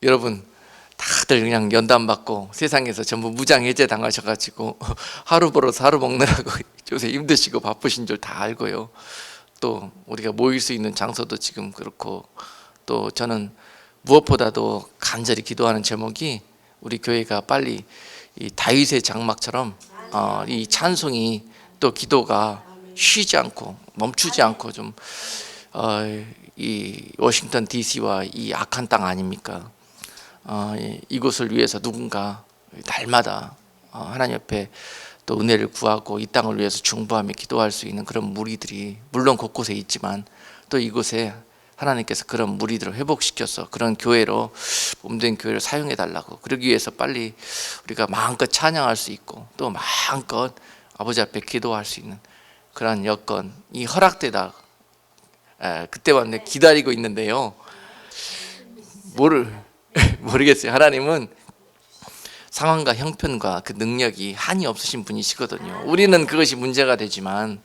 여러분 다들 그냥 연단 받고 세상에서 전부 무장해제 당하셔가지고 하루 벌어서 하루 먹느라고 요새 힘드시고 바쁘신 줄 다 알고요. 또 우리가 모일 수 있는 장소도 지금 그렇고, 또 저는 무엇보다도 간절히 기도하는 제목이 우리 교회가 빨리 이 다윗의 장막처럼 이 찬송이 또 기도가 쉬지 않고 멈추지 않고 좀 이 워싱턴 DC와 이 악한 땅 아닙니까? 이곳을 위해서 누군가 날마다 하나님 옆에 또 은혜를 구하고 이 땅을 위해서 중보하며 기도할 수 있는 그런 무리들이 물론 곳곳에 있지만, 또 이곳에 하나님께서 그런 무리들을 회복시켜서 그런 교회로 몸된 교회를 사용해 달라고, 그러기 위해서 빨리 우리가 마음껏 찬양할 수 있고 또 마음껏 아버지 앞에 기도할 수 있는 그런 여건이 허락되다 그때만 기다리고 있는데요. 모르겠어요. 하나님은 상황과 형편과 그 능력이 한이 없으신 분이시거든요. 우리는 그것이 문제가 되지만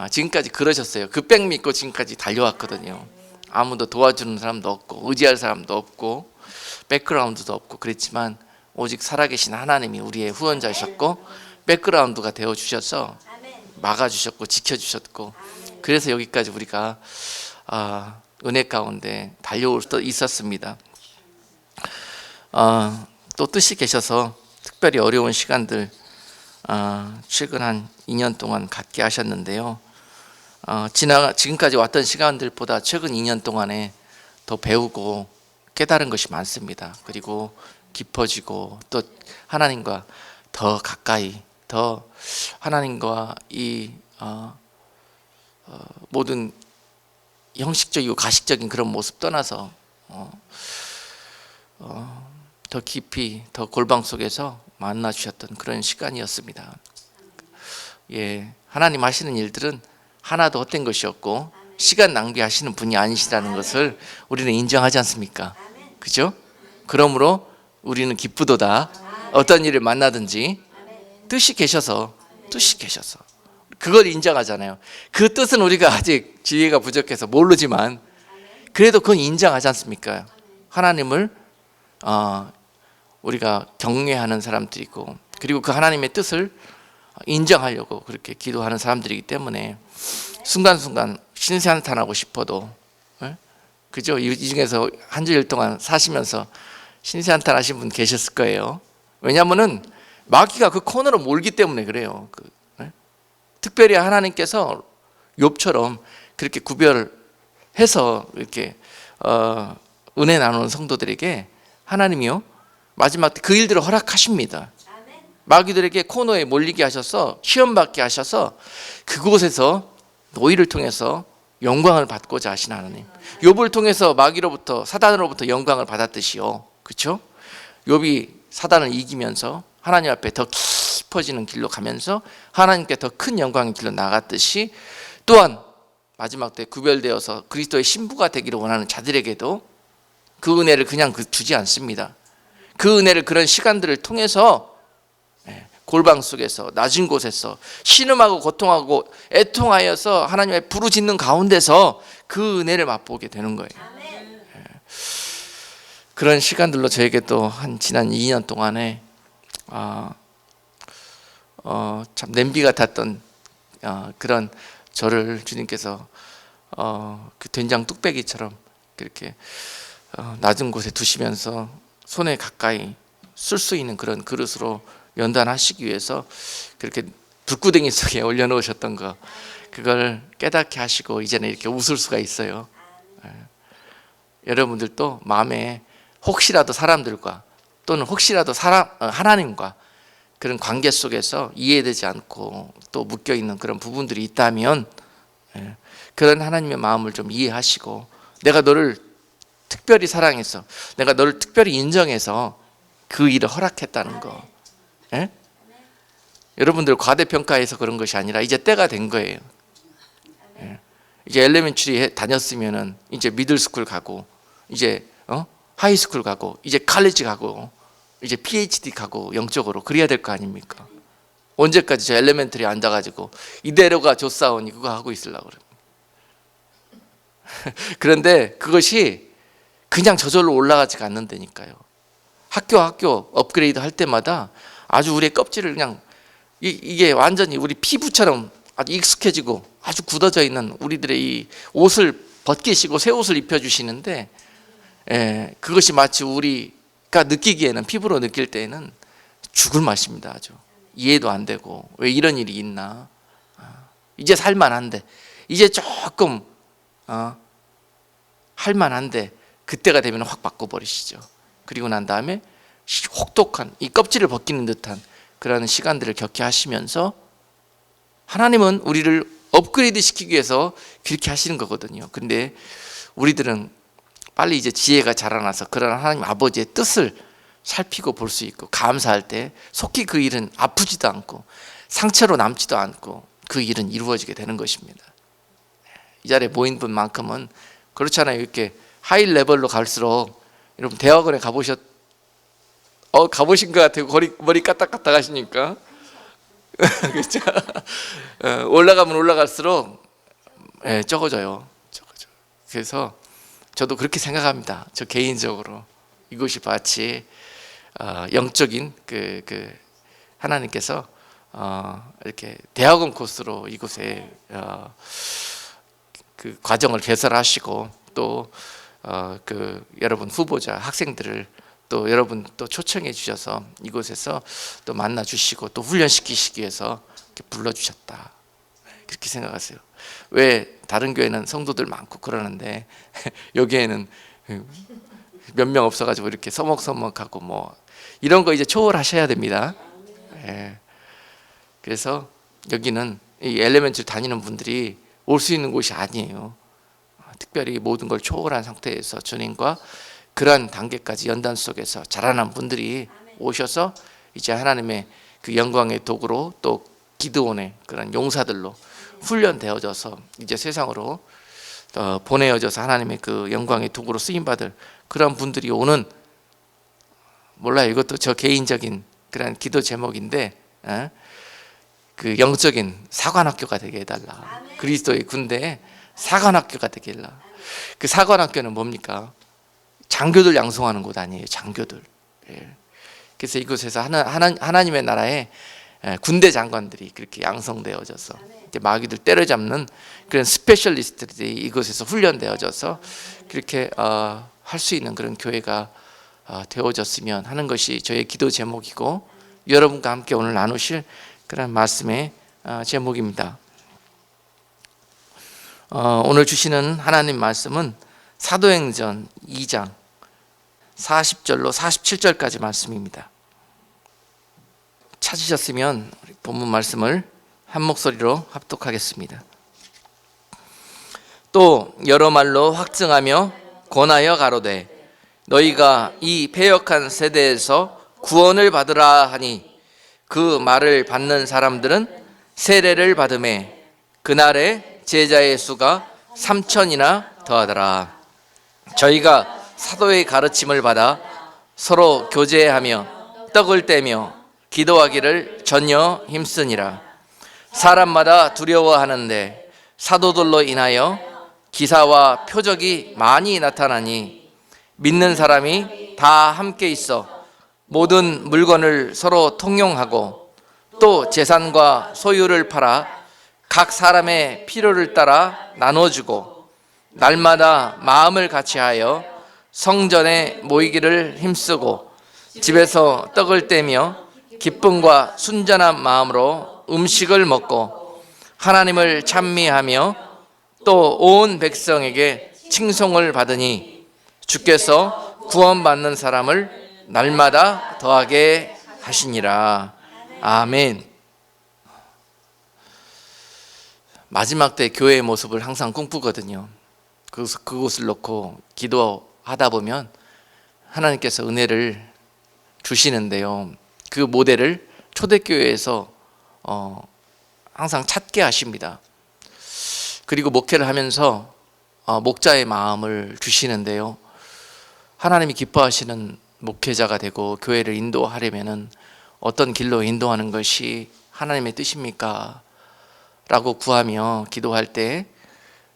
지금까지 그러셨어요. 그 백 믿고 지금까지 달려왔거든요. 아무도 도와주는 사람도 없고 의지할 사람도 없고 백그라운드도 없고 그랬지만, 오직 살아계신 하나님이 우리의 후원자셨고 백그라운드가 되어주셔서 막아주셨고 지켜주셨고, 그래서 여기까지 우리가 은혜 가운데 달려올 수 있었습니다. 또 뜻이 계셔서 특별히 어려운 시간들 최근 한 2년 동안 갖게 하셨는데요. 지금까지 왔던 시간들보다 최근 2년 동안에 더 배우고 깨달은 것이 많습니다. 그리고 깊어지고 또 하나님과 더 가까이, 더 하나님과 이 모든 형식적이고 가식적인 그런 모습 떠나서 더 깊이, 더 골방 속에서 만나 주셨던 그런 시간이었습니다. 하나님 하시는 일들은 하나도 헛된 것이 없고 시간 낭비하시는 분이 아니시라는 것을 우리는 인정하지 않습니까? 그죠? 그러므로 우리는 기쁘도다. 어떤 일을 만나든지 뜻이 계셔서 그걸 인정하잖아요. 그 뜻은 우리가 아직 지혜가 부족해서 모르지만 그래도 그건 인정하지 않습니까? 하나님을 우리가 경외하는 사람들이고, 그리고 그 하나님의 뜻을 인정하려고 그렇게 기도하는 사람들이기 때문에 순간순간 신세한탄하고 싶어도, 그죠? 이 중에서 한 주일 동안 사시면서 신세한탄 하신 분 계셨을 거예요. 왜냐하면은 마귀가 그 코너로 몰기 때문에 그래요. 특별히 하나님께서 욥처럼 그렇게 구별해서 이렇게 은혜 나누는 성도들에게 하나님이요 마지막 때 그 일들을 허락하십니다. 마귀들에게 코너에 몰리게 하셔서 시험받게 하셔서 그곳에서 노이를 통해서 영광을 받고자 하신 하나님. 욥을 통해서 마귀로부터 사단으로부터 영광을 받았듯이요, 그렇죠? 욥이 사단을 이기면서 하나님 앞에 더 깊어지는 길로 가면서 하나님께 더 큰 영광의 길로 나갔듯이, 또한 마지막 때 구별되어서 그리스도의 신부가 되기를 원하는 자들에게도 그 은혜를 그냥 주지 않습니다. 그 은혜를 그런 시간들을 통해서 골방 속에서 낮은 곳에서 신음하고 고통하고 애통하여서 하나님의 부르짖는 가운데서 그 은혜를 맛보게 되는 거예요. 그런 시간들로 저에게도 한 지난 2년 동안에 참 냄비 같았던 그런 저를 주님께서 그 된장 뚝배기처럼 그렇게 낮은 곳에 두시면서 손에 가까이 쓸 수 있는 그런 그릇으로 연단하시기 위해서 그렇게 불구덩이 속에 올려놓으셨던 거, 그걸 깨닫게 하시고 이제는 이렇게 웃을 수가 있어요. 여러분들도 마음에 혹시라도 사람들과 또는 혹시라도 하나님과 그런 관계 속에서 이해되지 않고 또 묶여있는 그런 부분들이 있다면 그런 하나님의 마음을 좀 이해하시고, 내가 너를 특별히 사랑해서 내가 너를 특별히 인정해서 그 일을 허락했다는 거. 여러분들 과대평가해서 그런 것이 아니라 이제 때가 된 거예요. 이제 엘레멘터리 다녔으면은 이제 미들스쿨 가고 이제 하이스쿨 가고 이제 칼리지 가고 이제 PhD 가고 영적으로 그래야 될 거 아닙니까? 언제까지 저 엘레멘터리 앉아가지고 이대로가 좋사오니 그거 하고 있으려고 그래요. 그런데 그것이 그냥 저절로 올라가지가 않는다니까요. 학교 업그레이드 할 때마다 아주 우리의 껍질을 그냥 이게 완전히 우리 피부처럼 아주 익숙해지고 아주 굳어져 있는 우리들의 이 옷을 벗기시고 새 옷을 입혀주시는데, 그것이 마치 우리가 느끼기에는, 피부로 느낄 때에는 죽을 맛입니다. 아주 이해도 안 되고, 왜 이런 일이 있나, 이제 살만한데, 이제 조금 할만한데, 그때가 되면 확 바꿔버리시죠. 그리고 난 다음에 혹독한 이 껍질을 벗기는 듯한 그런 시간들을 겪게 하시면서, 하나님은 우리를 업그레이드 시키기 위해서 그렇게 하시는 거거든요. 근데 우리들은 빨리 이제 지혜가 자라나서 그런 하나님 아버지의 뜻을 살피고 볼 수 있고, 감사할 때 속히 그 일은 아프지도 않고 상처로 남지도 않고 그 일은 이루어지게 되는 것입니다. 이 자리에 모인 분만큼은 그렇잖아요. 이렇게 하이 레벨로 갈수록, 여러분 대학원에 가보신 것 같아요. 머리 까딱까딱 하시니까. 그렇죠? 올라가면 올라갈수록 적어져요. 그래서 저도 그렇게 생각합니다. 저 개인적으로 이것이 마치 영적인 그 하나님께서 이렇게 대학원 코스로 이곳에 그 과정을 개설하시고, 또 그 여러분 후보자 학생들을 또 여러분 또 초청해 주셔서 이곳에서 또 만나 주시고 또 훈련시키시기 위해서 이렇게 불러주셨다, 그렇게 생각하세요. 왜 다른 교회는 성도들 많고 그러는데 여기에는 몇 명 없어가지고 이렇게 서먹서먹하고 뭐 이런 거 이제 초월하셔야 됩니다. 그래서 여기는 이 엘레멘트를 다니는 분들이 올 수 있는 곳이 아니에요. 특별히 모든 걸 초월한 상태에서 주님과 그러한 단계까지 연단 속에서 자라난 분들이 오셔서 이제 하나님의 그 영광의 도구로, 또 기드온의 그런 용사들로 훈련되어져서 이제 세상으로 보내어져서 하나님의 그 영광의 도구로 쓰임받을 그런 분들이 오는, 몰라요, 이것도 저 개인적인 그런 기도 제목인데, 그 영적인 사관학교가 되게 해달라. 그리스도의 군대에 사관학교가 되게 해달라. 그 사관학교는 뭡니까? 장교들 양성하는 곳 아니에요. 장교들. 그래서 이곳에서 하나님의 나라에 군대 장관들이 그렇게 양성되어져서 마귀들 때려잡는 그런 스페셜리스트들이 이곳에서 훈련되어져서 그렇게 할 수 있는 그런 교회가 되어졌으면 하는 것이 저의 기도 제목이고, 여러분과 함께 오늘 나누실 그런 말씀의 제목입니다. 오늘 주시는 하나님 말씀은 사도행전 2장 40절로 47절까지 말씀입니다. 찾으셨으면 본문 말씀을 한 목소리로 합독하겠습니다. 또 여러 말로 확증하며 권하여 가로되 너희가 이 패역한 세대에서 구원을 받으라 하니, 그 말을 받는 사람들은 세례를 받음에 그날에 제자의 수가 3,000이나 더하더라. 저희가 사도의 가르침을 받아 서로 교제하며 떡을 떼며 기도하기를 전혀 힘쓰니라. 사람마다 두려워하는데 사도들로 인하여 기사와 표적이 많이 나타나니, 믿는 사람이 다 함께 있어 모든 물건을 서로 통용하고, 또 재산과 소유를 팔아 각 사람의 필요를 따라 나눠주고, 날마다 마음을 같이하여 성전에 모이기를 힘쓰고, 집에서 떡을 떼며 기쁨과 순전한 마음으로 음식을 먹고 하나님을 찬미하며 또 온 백성에게 칭송을 받으니, 주께서 구원받는 사람을 날마다 더하게 하시니라. 아멘. 마지막 때 교회의 모습을 항상 꿈꾸거든요. 그곳을 놓고 기도하다 보면 하나님께서 은혜를 주시는데요, 그 모델을 초대교회에서 항상 찾게 하십니다. 그리고 목회를 하면서 목자의 마음을 주시는데요, 하나님이 기뻐하시는 목회자가 되고 교회를 인도하려면 어떤 길로 인도하는 것이 하나님의 뜻입니까? 라고 구하며 기도할 때,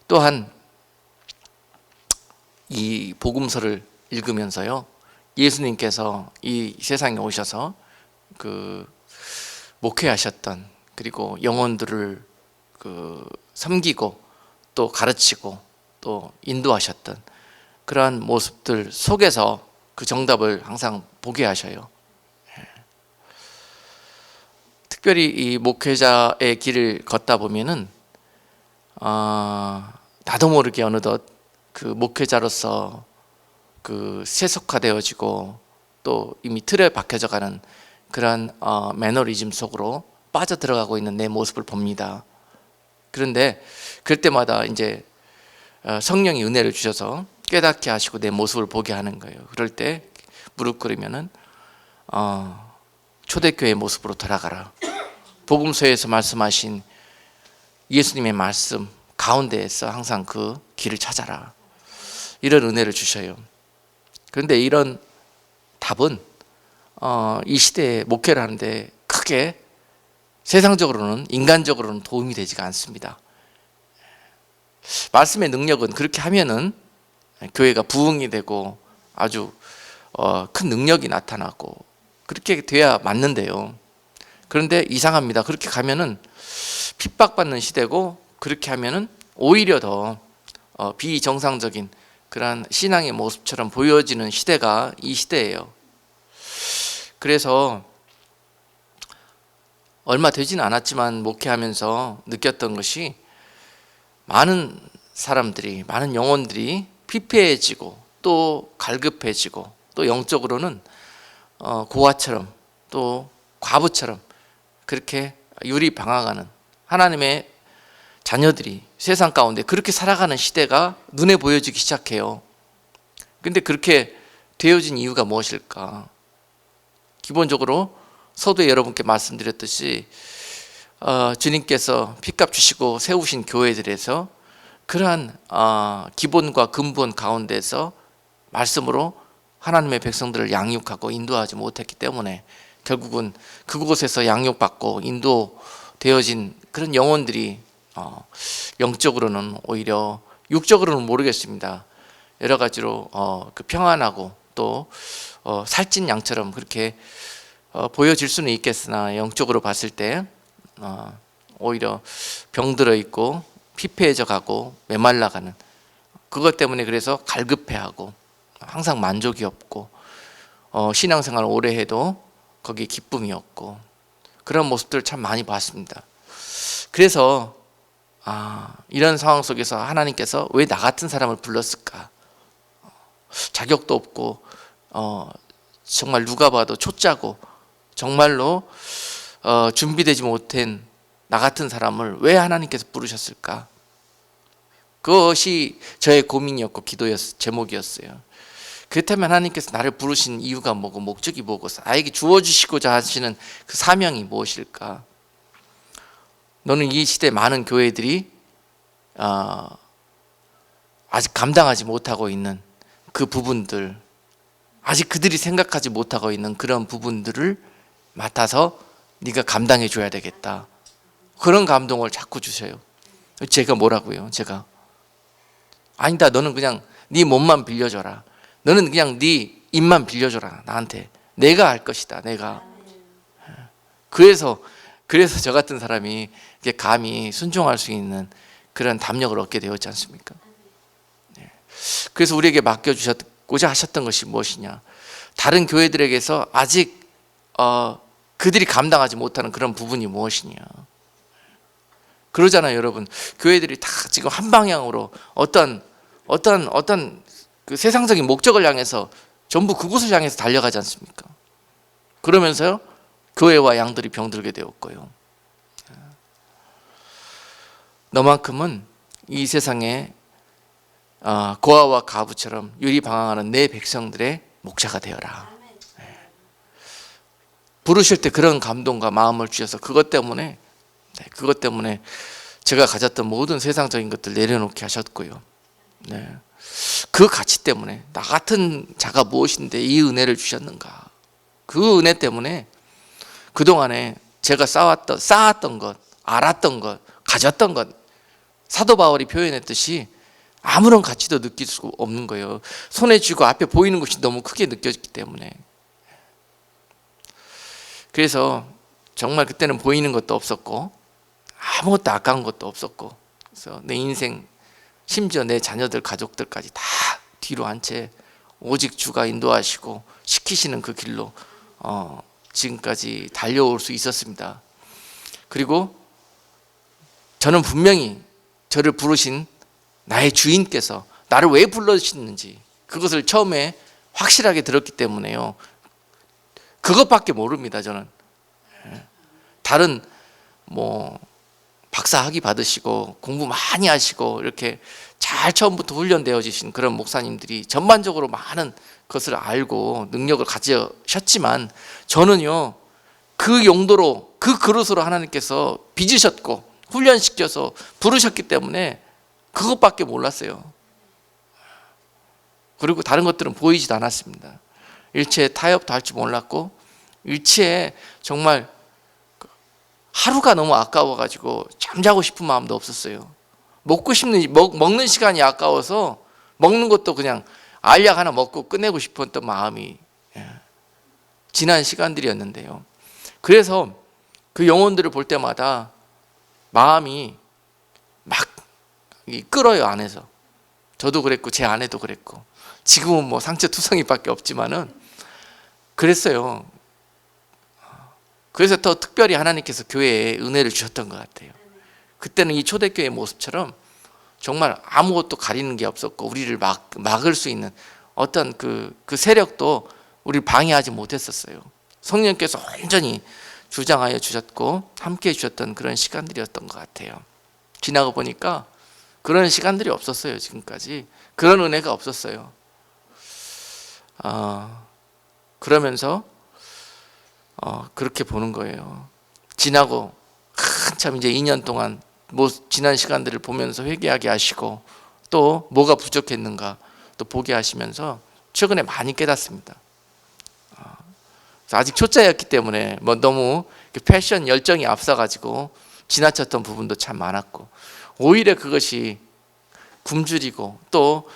또한 이 복음서를 읽으면서요, 예수님께서 이 세상에 오셔서 그 목회하셨던, 그리고 영혼들을 섬기고 또 가르치고 또 인도하셨던 그러한 모습들 속에서 그 정답을 항상 보게 하셔요. 특별히 이 목회자의 길을 걷다 보면은 나도 모르게 어느덧 그 목회자로서 그 세속화되어지고 또 이미 틀에 박혀져 가는 그러한 매너리즘 속으로 빠져들어가고 있는 내 모습을 봅니다. 그런데 그럴 때마다 이제 성령이 은혜를 주셔서 깨닫게 하시고 내 모습을 보게 하는 거예요. 그럴 때 무릎 꿇으면은 초대교회의 모습으로 돌아가라. 복음서에서 말씀하신 예수님의 말씀 가운데에서 항상 그 길을 찾아라. 이런 은혜를 주셔요. 그런데 이런 답은 이 시대에 목회를 하는데 크게 세상적으로는, 인간적으로는 도움이 되지가 않습니다. 말씀의 능력은 그렇게 하면은 교회가 부흥이 되고 아주 큰 능력이 나타나고 그렇게 돼야 맞는데요. 그런데 이상합니다. 그렇게 가면은 핍박받는 시대고, 그렇게 하면은 오히려 더 비정상적인 그러한 신앙의 모습처럼 보여지는 시대가 이 시대예요. 그래서 얼마 되지는 않았지만 목회하면서 느꼈던 것이, 많은 사람들이, 많은 영혼들이 피폐해지고 또 갈급해지고 또 영적으로는 고아처럼 또 과부처럼 그렇게 유리방황하는 하나님의 자녀들이 세상 가운데 그렇게 살아가는 시대가 눈에 보여지기 시작해요. 근데 그렇게 되어진 이유가 무엇일까? 기본적으로 서두에 여러분께 말씀드렸듯이 주님께서 핏값 주시고 세우신 교회들에서 그러한 기본과 근본 가운데서 말씀으로 하나님의 백성들을 양육하고 인도하지 못했기 때문에 결국은 그곳에서 양육받고 인도되어진 그런 영혼들이 영적으로는 오히려, 육적으로는 모르겠습니다, 여러 가지로 그 평안하고 또 살찐 양처럼 그렇게 보여질 수는 있겠으나 영적으로 봤을 때 오히려 병들어 있고 피폐해져 가고 메말라가는, 그것 때문에 그래서 갈급해하고 항상 만족이 없고 신앙생활을 오래 해도 거기에 기쁨이 없고 그런 모습들을 참 많이 봤습니다. 그래서 이런 상황 속에서 하나님께서 왜 나 같은 사람을 불렀을까? 자격도 없고 정말 누가 봐도 초짜고 정말로 준비되지 못한 나 같은 사람을 왜 하나님께서 부르셨을까? 그것이 저의 고민이었고 제목이었어요. 그렇다면 하나님께서 나를 부르신 이유가 뭐고 목적이 뭐고 나에게 주어주시고자 하시는 그 사명이 무엇일까? 너는 이 시대 많은 교회들이 아직 감당하지 못하고 있는 그 부분들, 아직 그들이 생각하지 못하고 있는 그런 부분들을 맡아서 네가 감당해 줘야 되겠다. 그런 감동을 자꾸 주셔요. 제가 뭐라고요? 제가 아니다, 너는 그냥 네 몸만 빌려줘라. 너는 그냥 네 입만 빌려줘라. 나한테 내가 할 것이다. 내가. 그래서 저 같은 사람이 감히 순종할 수 있는 그런 담력을 얻게 되었지 않습니까? 그래서 우리에게 맡겨주셨고자 하셨던 것이 무엇이냐? 다른 교회들에게서 아직 그들이 감당하지 못하는 그런 부분이 무엇이냐? 그러잖아요, 여러분. 교회들이 다 지금 한 방향으로 어떤 그 세상적인 목적을 향해서 전부 그곳을 향해서 달려가지 않습니까? 그러면서요, 교회와 양들이 병들게 되었고요. 너만큼은 이 세상에 고아와 가부처럼 유리방황하는 내 백성들의 목자가 되어라. 부르실 때 그런 감동과 마음을 주셔서 그것 때문에 제가 가졌던 모든 세상적인 것들 내려놓게 하셨고요. 그 가치 때문에 나 같은 자가 무엇인데 이 은혜를 주셨는가? 그 은혜 때문에 그동안에 제가 쌓았던 것, 알았던 것, 가졌던 것, 사도 바울이 표현했듯이 아무런 가치도 느낄 수 없는 거예요. 손에 쥐고 앞에 보이는 것이 너무 크게 느껴졌기 때문에. 그래서 정말 그때는 보이는 것도 없었고 아무것도 아까운 것도 없었고, 그래서 내 인생, 심지어 내 자녀들, 가족들까지 다 뒤로 한 채 오직 주가 인도하시고 시키시는 그 길로 지금까지 달려올 수 있었습니다. 그리고 저는 분명히 저를 부르신 나의 주인께서 나를 왜 불러주시는지 그것을 처음에 확실하게 들었기 때문에요. 그것밖에 모릅니다. 저는 다른 뭐 박사 학위 받으시고 공부 많이 하시고 이렇게 잘 처음부터 훈련되어 주신 그런 목사님들이 전반적으로 많은 것을 알고 능력을 가지셨지만, 저는요 그 용도로 그 그릇으로 하나님께서 빚으셨고 훈련시켜서 부르셨기 때문에 그것밖에 몰랐어요. 그리고 다른 것들은 보이지도 않았습니다. 일체에 타협도 할 줄 몰랐고, 일체에 정말 하루가 너무 아까워가지고 잠자고 싶은 마음도 없었어요. 먹는 시간이 아까워서 먹는 것도 그냥 알약 하나 먹고 끝내고 싶었던 마음이 지난 시간들이었는데요. 그래서 그 영혼들을 볼 때마다 마음이 막 끓어요, 안에서. 저도 그랬고 제 아내도 그랬고, 지금은 뭐 상처투성이밖에 없지만은 그랬어요. 그래서 더 특별히 하나님께서 교회에 은혜를 주셨던 것 같아요. 그때는 이 초대교회 모습처럼 정말 아무것도 가리는 게 없었고, 우리를 막을 수 있는 어떤 그 세력도 우리를 방해하지 못했었어요. 성령께서 온전히 주장하여 주셨고 함께 해주셨던 그런 시간들이었던 것 같아요. 지나고 보니까 그런 시간들이 없었어요. 지금까지 그런 은혜가 없었어요. 그러면서 그렇게 보는 거예요. 지나고 한참 이제 2년 동안 뭐 지난 시간들을 보면서 회개하게 하시고, 또 뭐가 부족했는가 또 보게 하시면서 최근에 많이 깨닫습니다. 아직 초짜였기 때문에 뭐 너무 패션 열정이 앞서가지고 지나쳤던 부분도 참 많았고, 오히려 그것이 굶주리고 또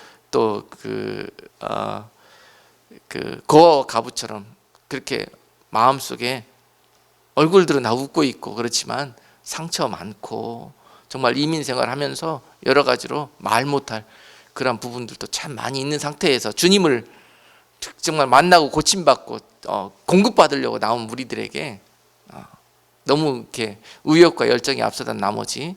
고아와 가부처럼 그렇게 마음속에 얼굴들은 다 웃고 있고 그렇지만 상처 많고, 정말 이민 생활하면서 여러 가지로 말 못할 그런 부분들도 참 많이 있는 상태에서 주님을 정말 만나고 고침받고 공급받으려고 나온 무리들에게 너무 이렇게 의욕과 열정이 앞서던 나머지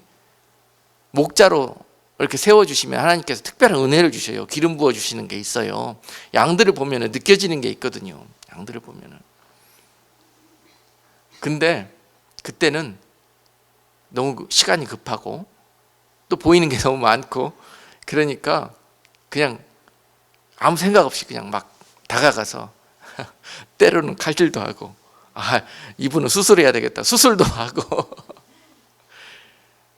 목자로 이렇게 세워주시면 하나님께서 특별한 은혜를 주셔요. 기름 부어주시는 게 있어요. 양들을 보면 느껴지는 게 있거든요. 양들을 보면은. 근데 그때는 너무 시간이 급하고 또 보이는 게 너무 많고, 그러니까 그냥 아무 생각 없이 그냥 막 다가가서 때로는 칼질도 하고, 이분은 수술해야 되겠다 수술도 하고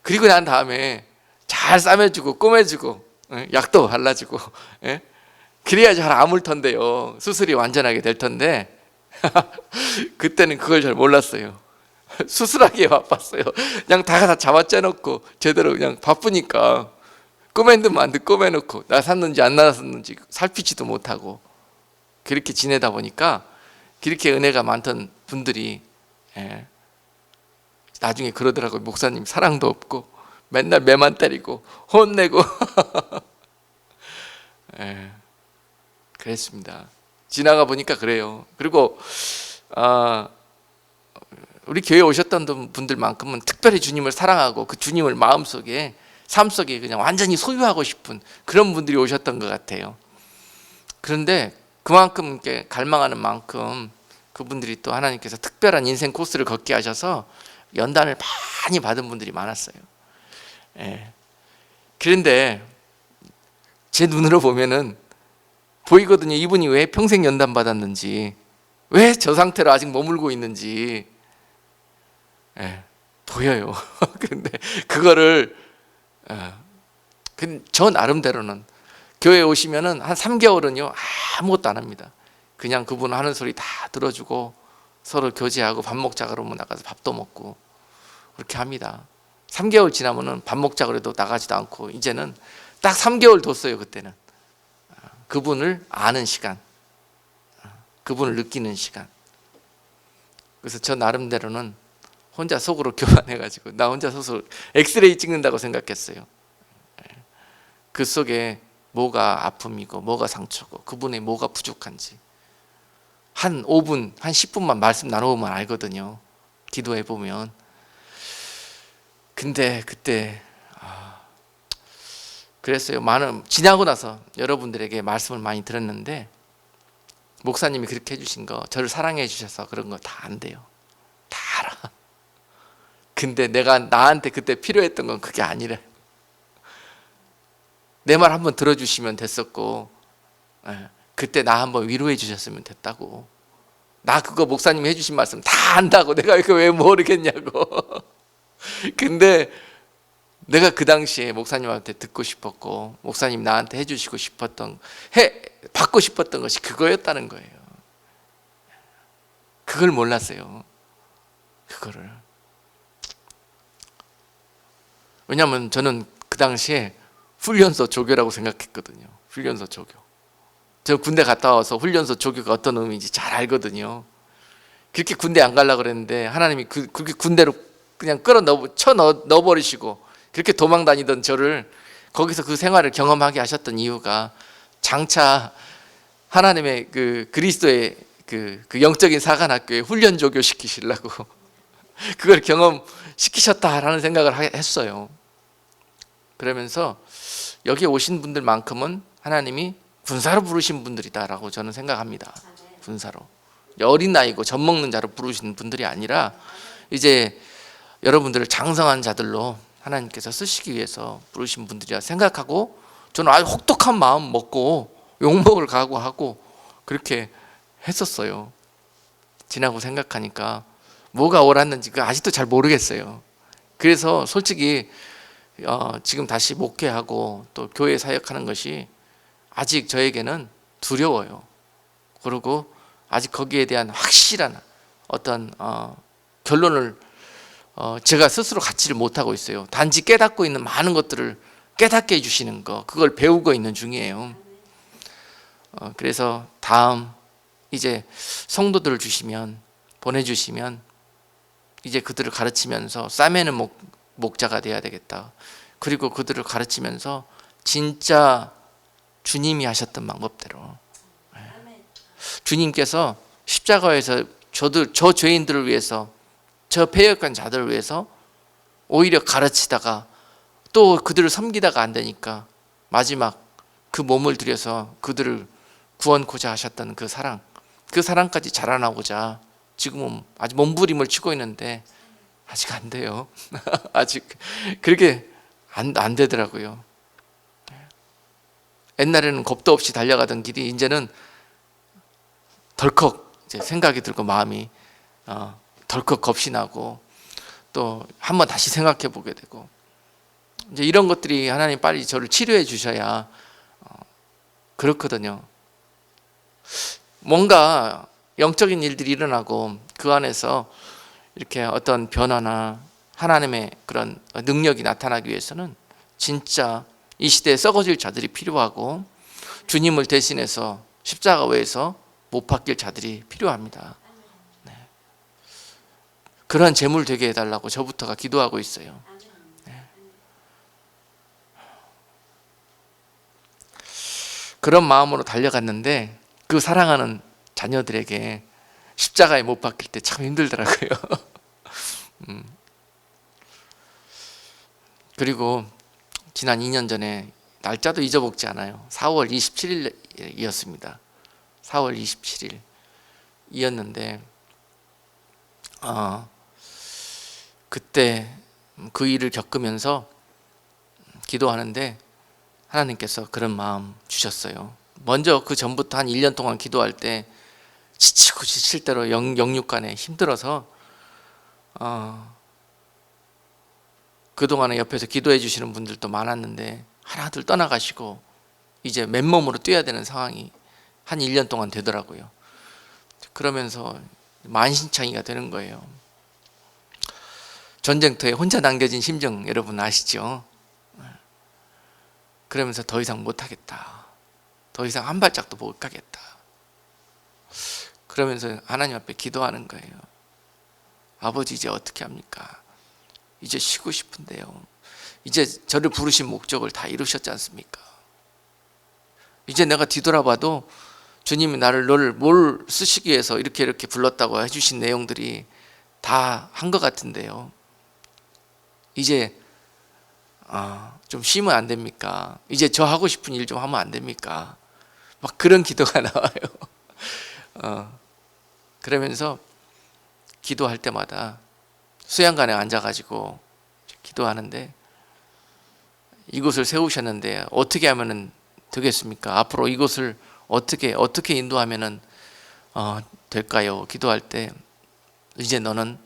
그리고 난 다음에 잘 싸매주고 꼬매주고 약도 발라주고, 그래야 잘 아물 텐데요. 수술이 완전하게 될 텐데 그때는 그걸 잘 몰랐어요. 수술하기에 바빴어요. 그냥 다 잡아짜놓고 제대로 그냥 바쁘니까 꼬맨 듯만 듯 꼬매놓고 나섰는지 안 나섰는지 살피지도 못하고 그렇게 지내다 보니까 그렇게 은혜가 많던 분들이 나중에 그러더라고요. 목사님 사랑도 없고 맨날 매만 때리고 혼내고 그랬습니다. 지나가 보니까 그래요. 그리고 우리 교회에 오셨던 분들만큼은 특별히 주님을 사랑하고 그 주님을 마음속에 삶 속에 그냥 완전히 소유하고 싶은 그런 분들이 오셨던 것 같아요. 그런데 그만큼 이렇게 갈망하는 만큼 그분들이 또 하나님께서 특별한 인생 코스를 걷게 하셔서 연단을 많이 받은 분들이 많았어요. 그런데 제 눈으로 보면은 보이거든요. 이분이 왜 평생 연단 받았는지, 왜 저 상태로 아직 머물고 있는지 보여요. 그런데 그거를 저 나름대로는 교회에 오시면은 한 3개월은요 아무것도 안 합니다. 그냥 그분 하는 소리 다 들어주고 서로 교제하고 밥 먹자 그러면 나가서 밥도 먹고 그렇게 합니다. 3개월 지나면은 밥 먹자 그래도 나가지도 않고 이제는 딱 3개월 뒀어요. 그때는 그분을 아는 시간, 그분을 느끼는 시간. 그래서 저 나름대로는 혼자 속으로 교환해가지고 나 혼자 스스로 엑스레이 찍는다고 생각했어요. 그 속에 뭐가 아픔이고 뭐가 상처고 그분의 뭐가 부족한지 한 5분, 한 10분만 말씀 나눠보면 알거든요. 기도해 보면. 근데 그때 그랬어요. 지나고 나서 여러분들에게 말씀을 많이 들었는데 목사님이 그렇게 해주신 거, 저를 사랑해 주셔서 그런 거 다 안 돼요. 다 알아. 근데 내가 나한테 그때 필요했던 건 그게 아니래. 내 말 한번 들어주시면 됐었고, 그때 나 한번 위로해 주셨으면 됐다고. 나 그거 목사님이 해주신 말씀 다 안다고. 내가 이거 왜 모르겠냐고. 근데 내가 그 당시에 목사님한테 듣고 싶었고 목사님 나한테 해주시고 싶었던, 받고 싶었던 것이 그거였다는 거예요. 그걸 몰랐어요. 그거를. 왜냐하면 저는 그 당시에 훈련소 조교라고 생각했거든요. 훈련소 조교. 저 군대 갔다 와서 훈련소 조교가 어떤 의미인지 잘 알거든요. 그렇게 군대 안 가려고 그랬는데 하나님이 그렇게 군대로 그냥 넣어버리시고 그렇게 도망 다니던 저를 거기서 그 생활을 경험하게 하셨던 이유가 장차 하나님의 그 그리스도의 그 영적인 사관학교에 훈련 조교 시키시려고 그걸 경험시키셨다라는 생각을 했어요. 그러면서 여기 오신 분들만큼은 하나님이 군사로 부르신 분들이다라고 저는 생각합니다. 군사로. 어린 나이고 젖먹는 자로 부르신 분들이 아니라 이제 여러분들을 장성한 자들로 하나님께서 쓰시기 위해서 부르신 분들이라 생각하고 저는 아주 혹독한 마음 먹고 욕먹을 각오하고 그렇게 했었어요. 지나고 생각하니까 뭐가 옳았는지 아직도 잘 모르겠어요. 그래서 솔직히 지금 다시 목회하고 또 교회 사역하는 것이 아직 저에게는 두려워요. 그리고 아직 거기에 대한 확실한 어떤 결론을 제가 스스로 갖지를 못하고 있어요. 단지 깨닫고 있는 많은 것들을 깨닫게 해주시는 거, 그걸 배우고 있는 중이에요. 그래서 다음 이제 성도들을 보내주시면 이제 그들을 가르치면서 싸매는 목자가 돼야 되겠다. 그리고 그들을 가르치면서 진짜 주님이 하셨던 방법대로 주님께서 십자가에서 저 죄인들을 위해서, 저 패역한 자들을 위해서 오히려 가르치다가 또 그들을 섬기다가 안 되니까 마지막 그 몸을 들여서 그들을 구원코자 하셨던 그 사랑까지 자라나고자 지금은 아직 몸부림을 치고 있는데 아직 안 돼요. 아직 그렇게 안 되더라고요. 옛날에는 겁도 없이 달려가던 길이 이제는 덜컥 이제 생각이 들고 마음이 덜컥 겁이 나고 또 한번 다시 생각해 보게 되고, 이제 이런 것들이 하나님 빨리 저를 치료해 주셔야 그렇거든요. 뭔가 영적인 일들이 일어나고 그 안에서 이렇게 어떤 변화나 하나님의 그런 능력이 나타나기 위해서는 진짜 이 시대에 썩어질 자들이 필요하고 주님을 대신해서 십자가 외에서 못 박힐 자들이 필요합니다. 네. 그런 제물 되게 해달라고 저부터가 기도하고 있어요. 네. 그런 마음으로 달려갔는데 그 사랑하는 자녀들에게 십자가에 못 박힐 때 참 힘들더라고요. 그리고 지난 2년 전에 날짜도 잊어먹지 않아요. 4월 27일이었습니다. 4월 27일이었는데 그때 그 일을 겪으면서 기도하는데 하나님께서 그런 마음 주셨어요. 먼저 그 전부터 한 1년 동안 기도할 때 지치고 지칠 대로 영육간에 힘들어서 그동안에 옆에서 기도해 주시는 분들도 많았는데 하나둘 떠나가시고 이제 맨몸으로 뛰어야 되는 상황이 한 1년 동안 되더라고요. 그러면서 만신창이가 되는 거예요. 전쟁터에 혼자 남겨진 심정 여러분 아시죠? 그러면서 더 이상 못하겠다, 더 이상 한 발짝도 못 가겠다. 그러면서 하나님 앞에 기도하는 거예요. 아버지, 이제 어떻게 합니까? 이제 쉬고 싶은데요. 이제 저를 부르신 목적을 다 이루셨지 않습니까? 이제 내가 뒤돌아봐도 주님이 너를 뭘 쓰시기 위해서 이렇게 불렀다고 해주신 내용들이 다 한 것 같은데요. 이제 좀 쉬면 안 됩니까? 이제 저 하고 싶은 일 좀 하면 안 됩니까? 막 그런 기도가 나와요. 그러면서 기도할 때마다 수양관에 앉아가지고 기도하는데, 이곳을 세우셨는데 어떻게 하면은 되겠습니까? 앞으로 이곳을 어떻게 인도하면은 될까요? 기도할 때 이제 너는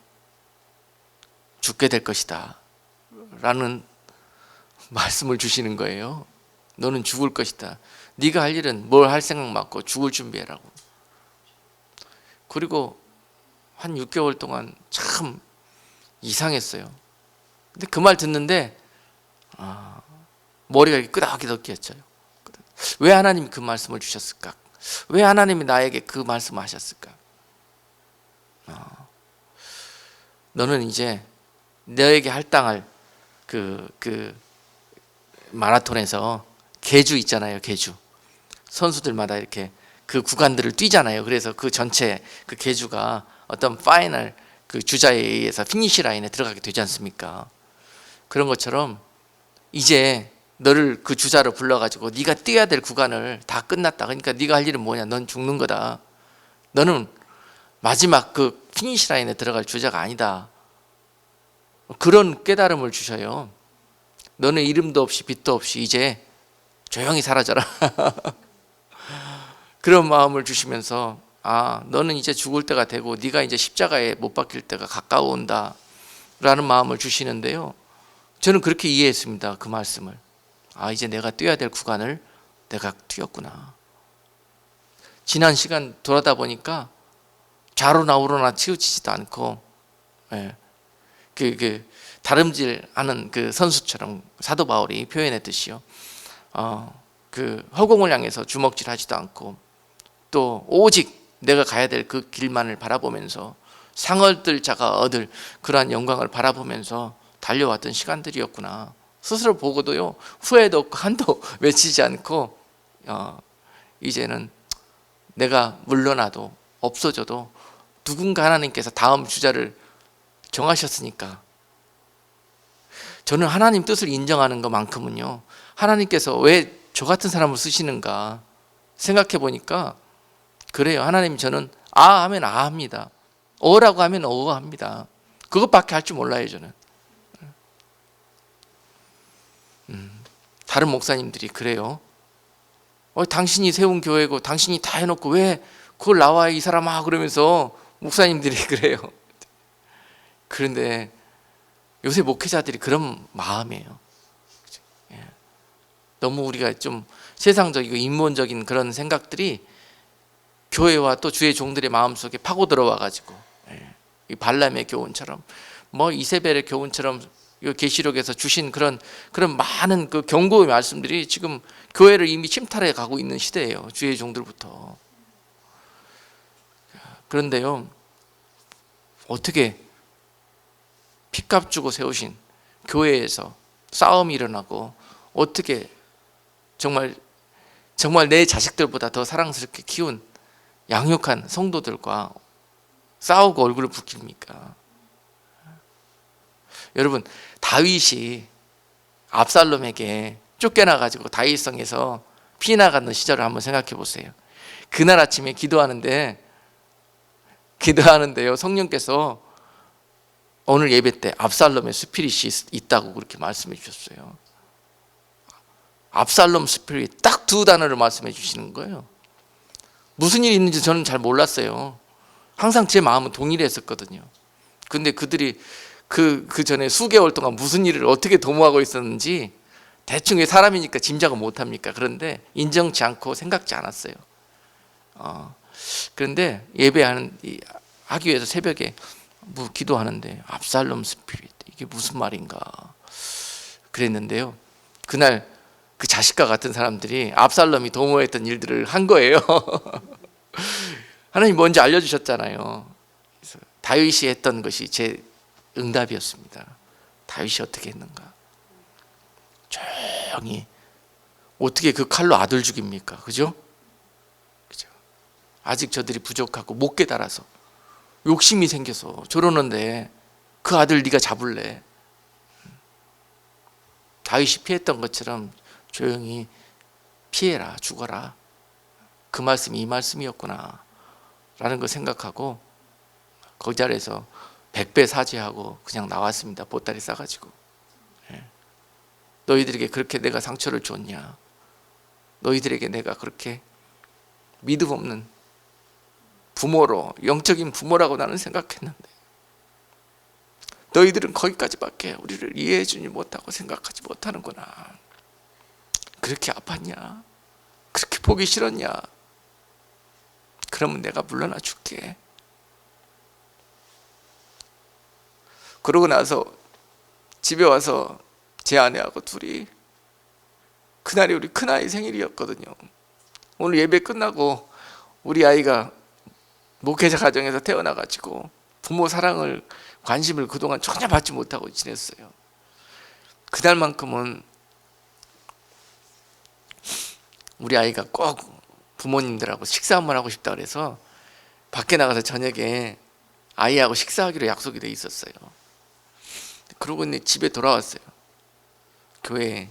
죽게 될 것이다 라는 말씀을 주시는 거예요. 너는 죽을 것이다. 네가 할 일은 뭘 할 생각 많고 죽을 준비해라고. 그리고 한 6개월 동안 참 이상했어요. 근데 그 말 듣는데 머리가 이렇게 끄덕끄덕 끼었죠. 왜 하나님이 그 말씀을 주셨을까? 왜 하나님이 나에게 그 말씀을 하셨을까? 너는 이제 너에게 할당할 그 마라톤에서 계주 있잖아요. 계주. 선수들마다 이렇게 그 구간들을 뛰잖아요. 그래서 그 전체 그 계주가 어떤 파이널 그 주자에 의해서 피니시 라인에 들어가게 되지 않습니까? 그런 것처럼 이제 너를 그 주자로 불러가지고 네가 뛰어야 될 구간을 다 끝났다. 그러니까 네가 할 일은 뭐냐? 넌 죽는 거다. 너는 마지막 그 피니시 라인에 들어갈 주자가 아니다. 그런 깨달음을 주셔요. 너는 이름도 없이 빛도 없이 이제 조용히 사라져라. 그런 마음을 주시면서 너는 이제 죽을 때가 되고 네가 이제 십자가에 못 박힐 때가 가까워온다 라는 마음을 주시는데요. 저는 그렇게 이해했습니다. 그 말씀을. 이제 내가 뛰어야 될 구간을 내가 뛰었구나. 지난 시간 돌아다 보니까 좌로나 우로나 치우치지도 않고 다름질하는 그 선수처럼 사도 바울이 표현했듯이요. 그 허공을 향해서 주먹질하지도 않고 또 오직 내가 가야 될 그 길만을 바라보면서 상을 얻을 자가 얻을 그러한 영광을 바라보면서 달려왔던 시간들이었구나. 스스로 보고도요, 후회도 없고 한도 외치지 않고 이제는 내가 물러나도 없어져도 누군가 하나님께서 다음 주자를 정하셨으니까, 저는 하나님 뜻을 인정하는 것만큼은요, 하나님께서 왜 저 같은 사람을 쓰시는가 생각해 보니까 그래요. 하나님, 저는 하면 합니다. 어라고 하면 합니다. 그것밖에 할 줄 몰라요. 저는. 다른 목사님들이 그래요. 당신이 세운 교회고 당신이 다 해놓고 왜 그걸 나와 이 사람아 그러면서 목사님들이 그래요. 그런데 요새 목회자들이 그런 마음이에요. 너무 우리가 좀 세상적이고 인본적인 그런 생각들이 교회와 또 주의 종들의 마음속에 파고 들어와가지고, 이 발람의 교훈처럼, 이세벨의 교훈처럼 계시록에서 주신 그런 많은 그 경고의 말씀들이 지금 교회를 이미 침탈해 가고 있는 시대예요. 주의 종들부터. 그런데요, 어떻게 핏값 주고 세우신 교회에서 싸움이 일어나고, 어떻게 정말 내 자식들보다 더 사랑스럽게 키운 양육한 성도들과 싸우고 얼굴을 붉힙니까? 여러분, 다윗이 압살롬에게 쫓겨나가지고 다윗성에서 피나가는 시절을 한번 생각해 보세요. 그날 아침에 기도하는데요, 성령께서 오늘 예배 때 압살롬의 스피릿이 있다고 그렇게 말씀해 주셨어요. 압살롬 스피릿, 딱 두 단어를 말씀해 주시는 거예요. 무슨 일이 있는지 저는 잘 몰랐어요. 항상 제 마음은 동일했었거든요. 근데 그들이 그 전에 수개월 동안 무슨 일을 어떻게 도모하고 있었는지 대충 사람이니까 짐작은 못합니까? 그런데 인정치 않고 생각지 않았어요. 그런데 하기 위해서 새벽에 기도하는데 압살롬 스피릿, 이게 무슨 말인가 그랬는데요. 그날 그 자식과 같은 사람들이 압살롬이 도모했던 일들을 한 거예요. 하나님 뭔지 알려주셨잖아요. 그래서 다윗이 했던 것이 제 응답이었습니다. 다윗이 어떻게 했는가? 조용히. 어떻게 그 칼로 아들 죽입니까? 그죠? 그죠? 아직 저들이 부족하고 못 깨달아서 욕심이 생겨서 저러는데 그 아들 네가 잡을래? 다윗이 피했던 것처럼 조용히 피해라, 죽어라. 그 말씀이 이 말씀이었구나 라는 걸 생각하고 그 자리에서 100배 사죄하고 그냥 나왔습니다. 보따리 싸가지고. 너희들에게 그렇게 내가 상처를 줬냐? 너희들에게 내가 그렇게 믿음 없는 부모로, 영적인 부모라고 나는 생각했는데 너희들은 거기까지밖에 우리를 이해해 주지 못하고 생각하지 못하는구나. 그렇게 아팠냐? 그렇게 보기 싫었냐? 그러면 내가 물러나 줄게. 그러고 나서 집에 와서 제 아내하고 둘이, 그날이 우리 큰아이 생일이었거든요. 오늘 예배 끝나고 우리 아이가 목회자 가정에서 태어나가지고 부모 사랑을, 관심을 그동안 전혀 받지 못하고 지냈어요. 그날만큼은 우리 아이가 꼭 부모님들하고 식사 한번 하고 싶다 그래서 밖에 나가서 저녁에 아이하고 식사하기로 약속이 돼 있었어요. 그러고 집에 돌아왔어요. 교회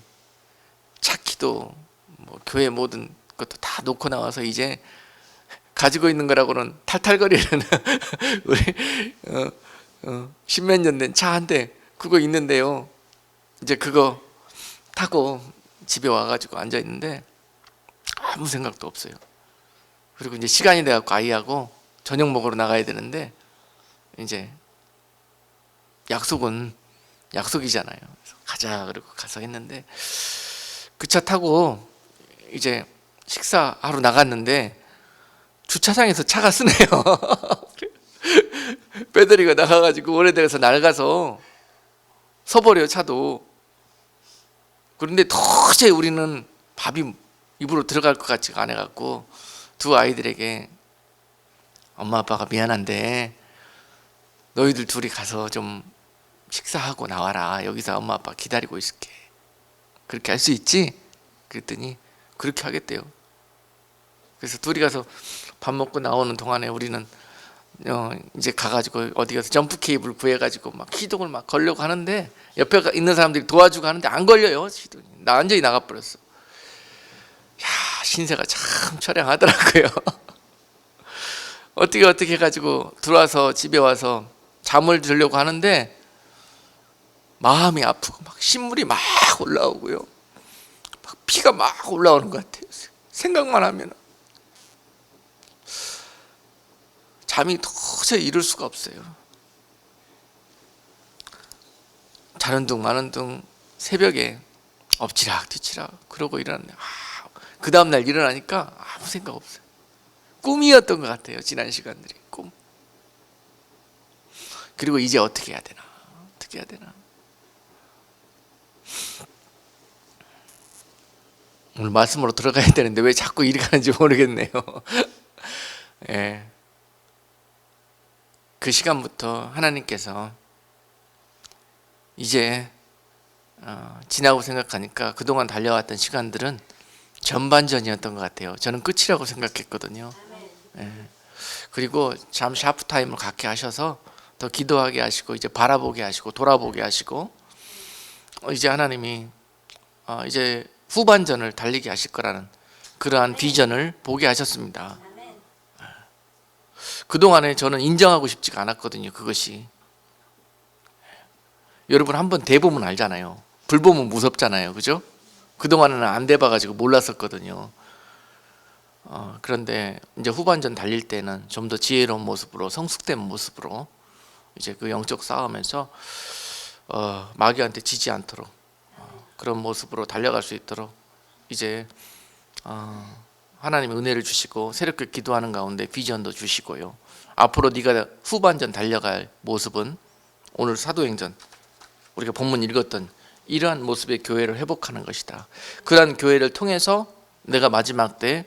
차키도 뭐 교회 모든 것도 다 놓고 나와서 이제 가지고 있는 거라고는 탈탈거리는 우리 십몇 년 된 차 한 대 그거 있는데요. 이제 그거 타고 집에 와가지고 앉아 있는데 아무 생각도 없어요. 그리고 이제 시간이 돼갖고 아이하고 저녁 먹으러 나가야 되는데 이제 약속은 약속이잖아요. 그래서 가자 그러고 가서 했는데 그 차 타고 이제 식사하러 나갔는데 주차장에서 차가 쓰네요. 배터리가 나가가지고 오래돼서 낡아서 서버려요, 차도. 그런데 도저히 우리는 밥이 입으로 들어갈 것 같지가 않아갖고 두 아이들에게 엄마 아빠가 미안한데 너희들 둘이 가서 좀 식사하고 나와라. 여기서 엄마 아빠 기다리고 있을게. 그렇게 할 수 있지? 그랬더니 그렇게 하겠대요. 그래서 둘이 가서 밥 먹고 나오는 동안에 우리는 이제 가가지고 어디 가서 점프 케이블 구해가지고 막 시동을 막 걸려고 하는데 옆에 있는 사람들이 도와주고 하는데 안 걸려요. 시동이. 나 완전히 나가버렸어. 야, 신세가 참 처량하더라고요. 어떻게 해가지고 들어와서 집에 와서 잠을 들려고 하는데 마음이 아프고 막 신물이 막 올라오고요. 막 피가 막 올라오는 것 같아요. 생각만 하면 잠이 도저히 이룰 수가 없어요. 자는 둥 마는 둥 새벽에 엎치락 뒤치락 그러고 일어났네요. 그 다음날 일어나니까 아무 생각 없어요. 꿈이었던 것 같아요. 지난 시간들이 꿈. 그리고 이제 어떻게 해야 되나, 어떻게 해야 되나. 오늘 말씀으로 들어가야 되는데 왜 자꾸 이리 가는지 모르겠네요. 예. 그 시간부터 하나님께서 이제 지나고 생각하니까 그동안 달려왔던 시간들은 전반전이었던 것 같아요. 저는 끝이라고 생각했거든요. 예. 그리고 잠시 하프타임을 갖게 하셔서 더 기도하게 하시고 이제 바라보게 하시고 돌아보게 하시고 이제 하나님이 이제 후반전을 달리게 하실 거라는 그러한 비전을 보게 하셨습니다. 그동안에 저는 인정하고 싶지가 않았거든요. 그것이. 여러분 한번 대보면 알잖아요. 불보면 무섭잖아요. 그죠? 그동안에는 안 대봐가지고 몰랐었거든요. 그런데 이제 후반전 달릴 때는 좀 더 지혜로운 모습으로 성숙된 모습으로 이제 그 영적 싸움에서 마귀한테 지지 않도록 그런 모습으로 달려갈 수 있도록 이제 하나님의 은혜를 주시고 새롭게 기도하는 가운데 비전도 주시고요. 앞으로 네가 후반전 달려갈 모습은 오늘 사도행전 우리가 본문 읽었던 이러한 모습의 교회를 회복하는 것이다. 그러한 교회를 통해서 내가 마지막 때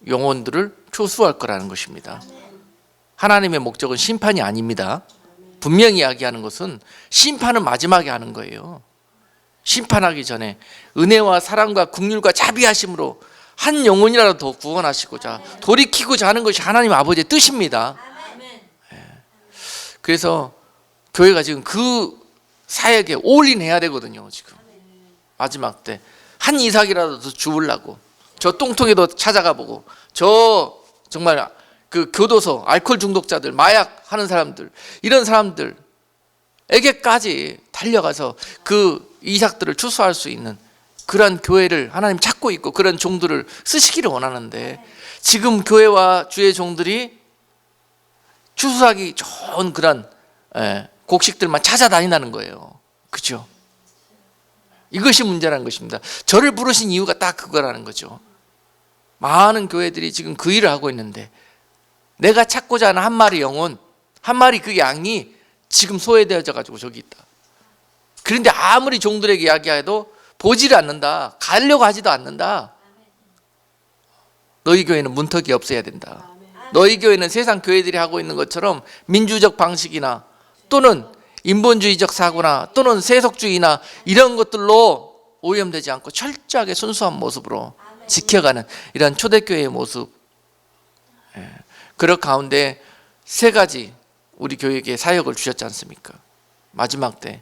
영혼들을 초수할 거라는 것입니다. 하나님의 목적은 심판이 아닙니다. 분명히 이야기하는 것은 심판은 마지막에 하는 거예요. 심판하기 전에 은혜와 사랑과 긍휼과 자비하심으로 한 영혼이라도 더 구원하시고자 돌이키고자 하는 것이 하나님 아버지의 뜻입니다. 그래서 교회가 지금 그 사역에 올인해야 되거든요. 지금 마지막 때 한 이삭이라도 더 주우려고 저 똥통에도 찾아가 보고 저 정말 그 교도소 알코올 중독자들 마약 하는 사람들 이런 사람들에게까지 달려가서 그 이삭들을 추수할 수 있는 그런 교회를 하나님 찾고 있고 그런 종들을 쓰시기를 원하는데 지금 교회와 주의 종들이 추수하기 좋은 그런 곡식들만 찾아다닌다는 거예요. 그죠? 이것이 문제라는 것입니다. 저를 부르신 이유가 딱 그거라는 거죠. 많은 교회들이 지금 그 일을 하고 있는데 내가 찾고자 하는 한 마리 영혼, 한 마리 그 양이 지금 소외되어져 가지고 저기 있다. 그런데 아무리 종들에게 이야기해도 보지를 않는다. 가려고 하지도 않는다. 너희 교회는 문턱이 없어야 된다. 너희 교회는 세상 교회들이 하고 있는 것처럼 민주적 방식이나 또는 인본주의적 사고나 또는 세속주의나 이런 것들로 오염되지 않고 철저하게 순수한 모습으로 지켜가는 이런 초대교회의 모습. 그럴 가운데 세 가지 우리 교회에게 사역을 주셨지 않습니까? 마지막 때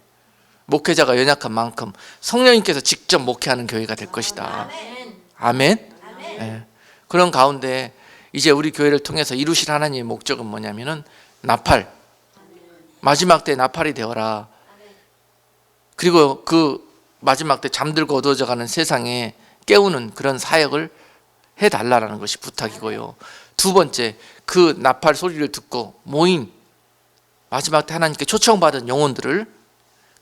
목회자가 연약한 만큼 성령님께서 직접 목회하는 교회가 될 것이다. 아멘. 그런 가운데 이제 우리 교회를 통해서 이루실 하나님의 목적은 뭐냐면은 나팔, 마지막 때 나팔이 되어라. 그리고 그 마지막 때 잠들고 어두워져 가는 세상에 깨우는 그런 사역을 해달라는 것이 부탁이고요. 두 번째, 그 나팔 소리를 듣고 모인 마지막 때 하나님께 초청받은 영혼들을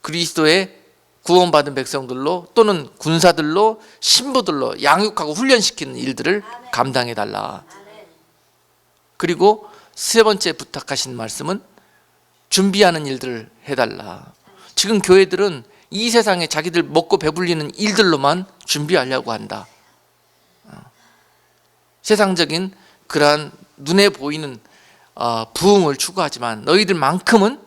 그리스도의 구원받은 백성들로 또는 군사들로 신부들로 양육하고 훈련시키는 일들을 감당해달라. 그리고 세 번째 부탁하신 말씀은 준비하는 일들을 해달라. 지금 교회들은 이 세상에 자기들 먹고 배불리는 일들로만 준비하려고 한다. 세상적인 그러한 눈에 보이는 부흥을 추구하지만 너희들만큼은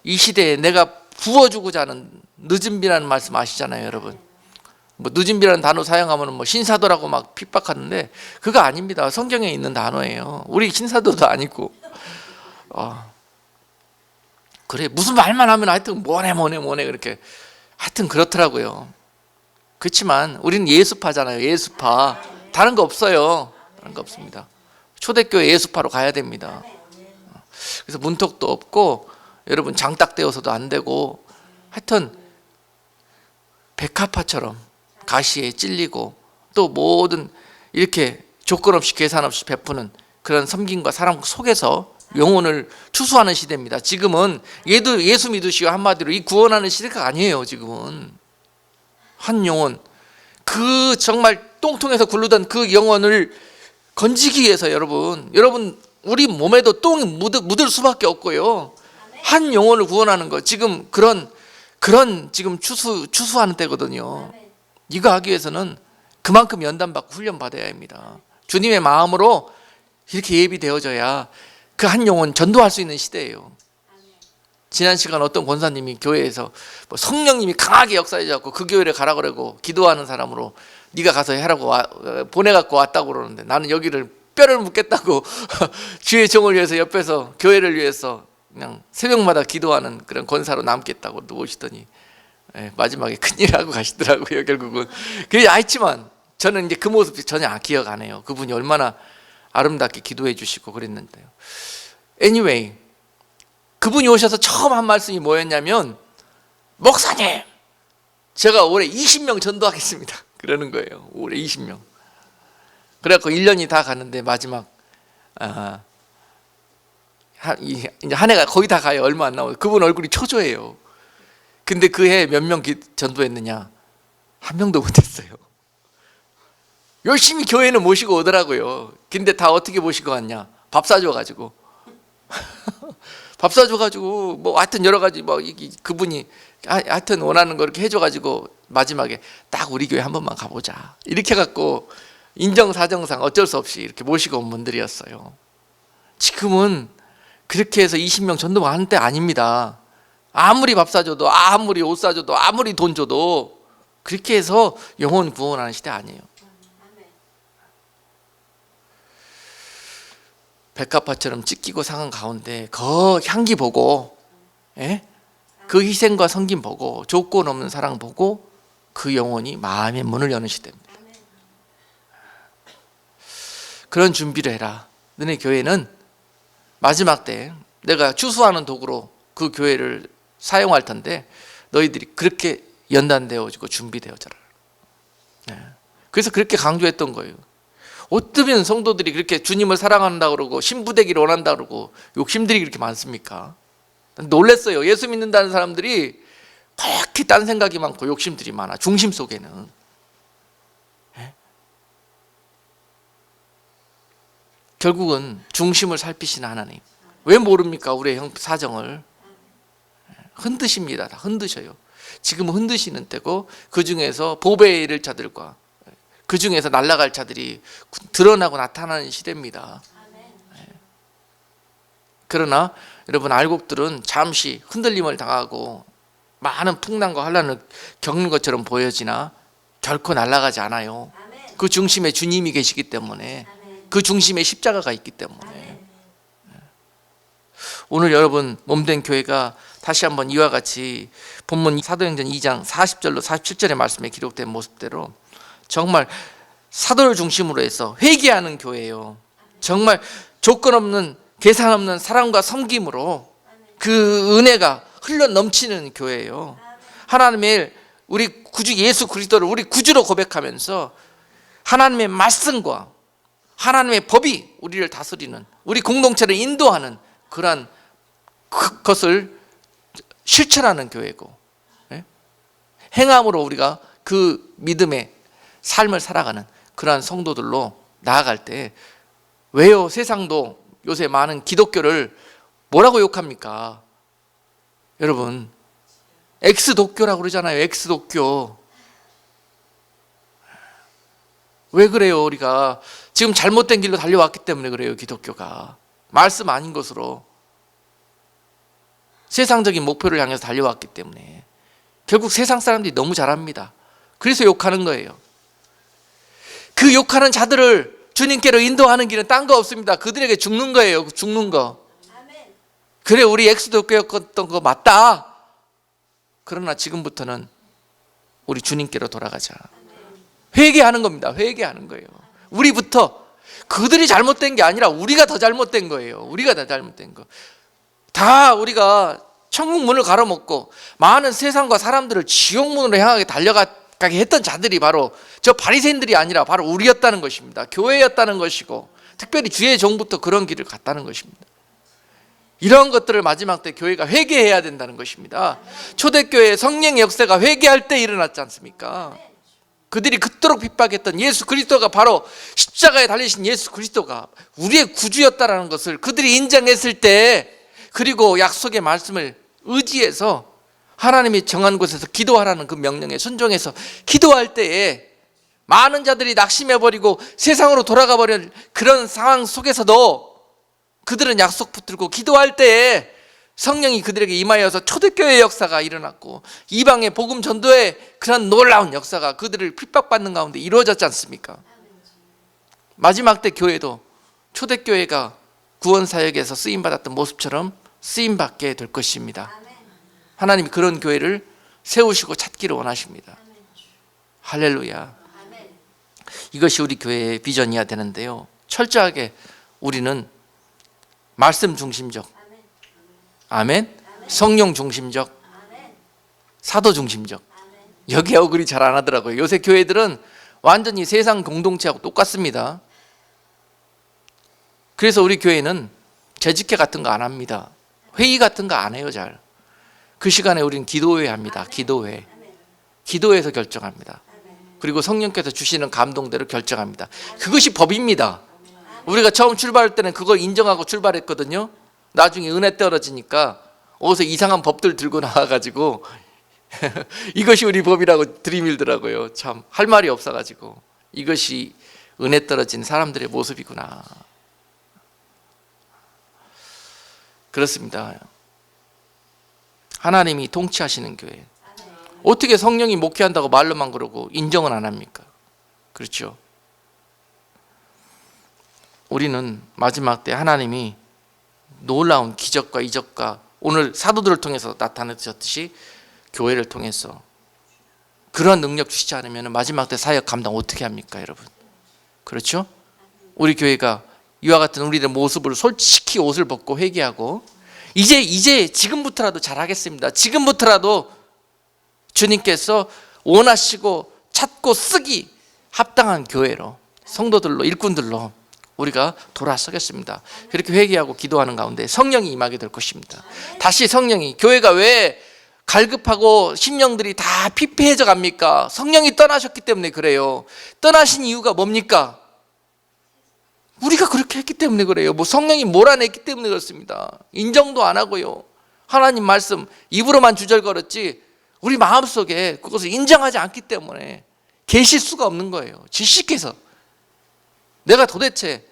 이 시대에 내가 부어주고자 하는 늦은 비라는 말씀 아시잖아요, 여러분. 뭐 늦은 비라는 단어 사용하면 뭐 신사도라고 막 핍박하는데 그거 아닙니다. 성경에 있는 단어예요. 우리 신사도도 아니고. 그래 무슨 말만 하면 하여튼 뭐네 그렇게 하여튼 그렇더라고요. 그렇지만 우리는 예수파잖아요. 예수파. 다른 거 없어요. 다른 거 없습니다. 초대교회 예수파로 가야 됩니다. 그래서 문턱도 없고 여러분 장딱되어서도 안 되고 하여튼 백합화처럼 가시에 찔리고 또 모든 이렇게 조건 없이 계산 없이 베푸는 그런 섬김과 사랑 속에서 영혼을 추수하는 시대입니다. 지금은 얘도 예수 믿으시오 한마디로 이 구원하는 시대가 아니에요. 지금은 한 영혼 그 정말 똥통에서 굴르던 그 영혼을 건지기 위해서 여러분 우리 몸에도 똥이 묻을 수밖에 없고요. 한 영혼을 구원하는 거 지금 그런 지금 추수하는 때거든요. 이거 하기 위해서는 그만큼 연단받고 훈련받아야 합니다. 주님의 마음으로 이렇게 예비되어져야 그 한 영혼 전도할 수 있는 시대예요. 지난 시간 어떤 권사님이 교회에서 뭐 성령님이 강하게 역사해갖고 그 교회를 가라 그러고 기도하는 사람으로 네가 가서 해라고 보내갖고 왔다고 그러는데 나는 여기를 뼈를 묻겠다고 주의 종을 위해서 옆에서 교회를 위해서 그냥 새벽마다 기도하는 그런 권사로 남겠다고 누우시더니 마지막에 큰일 하고 가시더라고요. 결국은 그게 아있지만 저는 이제 그 모습이 전혀 기억 안 해요. 그분이 얼마나 아름답게 기도해 주시고 그랬는데요. Anyway, 그분이 오셔서 처음 한 말씀이 뭐였냐면 목사님 제가 올해 20명 전도하겠습니다 그러는 거예요. 올해 20명. 그래갖고 1년이 다 갔는데 마지막 이제 한 해가 거의 다 가요. 얼마 안 남아서. 그분 얼굴이 초조해요. 근데 그 해 몇 명 전도했느냐? 한 명도 못했어요. 열심히 교회는 모시고 오더라고요. 근데 다 어떻게 모시고 왔냐? 밥 사줘가지고 밥 사줘가지고 뭐 하여튼 여러 가지 뭐 그분이 하여튼 원하는 거 이렇게 해줘가지고 마지막에 딱 우리 교회 한 번만 가보자 이렇게 해갖고 인정사정상 어쩔 수 없이 이렇게 모시고 온 분들이었어요. 지금은 그렇게 해서 20명 전도하는 때 아닙니다. 아무리 밥 사줘도, 아무리 옷 사줘도, 아무리 돈 줘도 그렇게 해서 영혼 구원하는 시대 아니에요. 백합화처럼 찢기고 상한 가운데 그 향기 보고, 그 희생과 섬김 보고, 조건 없는 사랑 보고 그 영혼이 마음의 문을 여는 시대입니다. 그런 준비를 해라. 너네 교회는 마지막 때 내가 추수하는 도구로 그 교회를 사용할 텐데 너희들이 그렇게 연단되어지고 준비되어져라. 그래서 그렇게 강조했던 거예요. 어쩌면 성도들이 그렇게 주님을 사랑한다 그러고 신부되기를 원한다 그러고 욕심들이 그렇게 많습니까? 놀랬어요. 예수 믿는다는 사람들이 그렇게 딴 생각이 많고 욕심들이 많아. 중심 속에는. 결국은 중심을 살피시는 하나님. 왜 모릅니까? 우리의 사정을. 흔드십니다. 다 흔드셔요. 지금 흔드시는 때고 그 중에서 보배에 이를 자들과 그 중에서 날아갈 자들이 드러나고 나타나는 시대입니다. 그러나 여러분 알곡들은 잠시 흔들림을 당하고 많은 풍랑과 환란을 겪는 것처럼 보여지나 결코 날아가지 않아요. 그 중심에 주님이 계시기 때문에, 그 중심에 십자가가 있기 때문에. 오늘 여러분 몸된 교회가 다시 한번 이와 같이 본문 사도행전 2장 40절로 47절의 말씀에 기록된 모습대로 정말 사도를 중심으로 해서 회개하는 교회예요. 정말 조건 없는 계산 없는 사랑과 섬김으로 그 은혜가 흘러 넘치는 교회예요. 하나님의 우리 구주 예수 그리스도를 우리 구주로 고백하면서 하나님의 말씀과 하나님의 법이 우리를 다스리는, 우리 공동체를 인도하는 그러한 것을 실천하는 교회고, 행함으로 우리가 그 믿음의 삶을 살아가는 그러한 성도들로 나아갈 때, 왜요? 세상도 요새 많은 기독교를 뭐라고 욕합니까? 여러분, 엑스독교라고 그러잖아요. 엑스독교. 왜 그래요? 우리가 지금 잘못된 길로 달려왔기 때문에 그래요. 기독교가 말씀 아닌 것으로 세상적인 목표를 향해서 달려왔기 때문에 결국 세상 사람들이 너무 잘합니다. 그래서 욕하는 거예요. 그 욕하는 자들을 주님께로 인도하는 길은 딴 거 없습니다. 그들에게 죽는 거예요. 죽는 거. 그래, 우리 엑스독교였던 거 맞다. 그러나 지금부터는 우리 주님께로 돌아가자. 회개하는 겁니다. 회개하는 거예요. 우리부터. 그들이 잘못된 게 아니라 우리가 더 잘못된 거예요. 우리가 더 잘못된 거. 다 우리가 천국 문을 가로막고 많은 세상과 사람들을 지옥 문으로 향하게 달려가게 했던 자들이 바로 저 바리새인들이 아니라 바로 우리였다는 것입니다. 교회였다는 것이고, 특별히 주의 종부터 그런 길을 갔다는 것입니다. 이런 것들을 마지막 때 교회가 회개해야 된다는 것입니다. 초대교회 성령의 역사가 회개할 때 일어났지 않습니까? 그들이 그토록 핍박했던 예수 그리스도가 바로 십자가에 달리신 예수 그리스도가 우리의 구주였다는 것을 그들이 인정했을 때, 그리고 약속의 말씀을 의지해서 하나님이 정한 곳에서 기도하라는 그 명령에 순종해서 기도할 때에 많은 자들이 낙심해버리고 세상으로 돌아가 버린 그런 상황 속에서도 그들은 약속 붙들고 기도할 때에 성령이 그들에게 임하여서 초대교회의 역사가 일어났고 이방의 복음 전도의 그런 놀라운 역사가 그들을 핍박받는 가운데 이루어졌지 않습니까? 마지막 때 교회도 초대교회가 구원사역에서 쓰임받았던 모습처럼 쓰임받게 될 것입니다. 하나님이 그런 교회를 세우시고 찾기를 원하십니다. 할렐루야. 이것이 우리 교회의 비전이어야 되는데요, 철저하게 우리는 말씀 중심적, 아멘, 성령 중심적, 사도 중심적, 여기에 어글이 잘 안 하더라고요. 요새 교회들은 완전히 세상 공동체하고 똑같습니다. 그래서 우리 교회는 재직회 같은 거 안 합니다. 회의 같은 거 안 해요. 잘. 그 시간에 우리는 기도회 합니다. 기도회. 기도회에서 결정합니다. 그리고 성령께서 주시는 감동대로 결정합니다. 그것이 법입니다. 우리가 처음 출발할 때는 그걸 인정하고 출발했거든요. 나중에 은혜 떨어지니까 어디서 이상한 법들 들고 나와가지고 이것이 우리 법이라고 들이밀더라고요. 참 할 말이 없어가지고 이것이 은혜 떨어진 사람들의 모습이구나. 그렇습니다. 하나님이 통치하시는 교회. 어떻게 성령이 목회한다고 말로만 그러고 인정은 안 합니까? 그렇죠. 우리는 마지막 때 하나님이 놀라운 기적과 이적과 오늘 사도들을 통해서 나타내셨듯이 교회를 통해서 그런 능력 주시지 않으면 마지막 때 사역 감당 어떻게 합니까, 여러분? 그렇죠? 우리 교회가 이와 같은 우리의 모습을 솔직히 옷을 벗고 회개하고 이제 지금부터라도 잘하겠습니다. 지금부터라도 주님께서 원하시고 찾고 쓰기 합당한 교회로, 성도들로, 일꾼들로 우리가 돌아서겠습니다. 그렇게 회개하고 기도하는 가운데 성령이 임하게 될 것입니다. 다시 성령이, 교회가 왜 갈급하고 심령들이 다 피폐해져 갑니까? 성령이 떠나셨기 때문에 그래요. 떠나신 이유가 뭡니까? 우리가 그렇게 했기 때문에 그래요. 뭐 성령이 몰아냈기 때문에 그렇습니다. 인정도 안 하고요. 하나님 말씀 입으로만 주절거렸지 우리 마음속에 그것을 인정하지 않기 때문에 계실 수가 없는 거예요. 질식해서 내가 도대체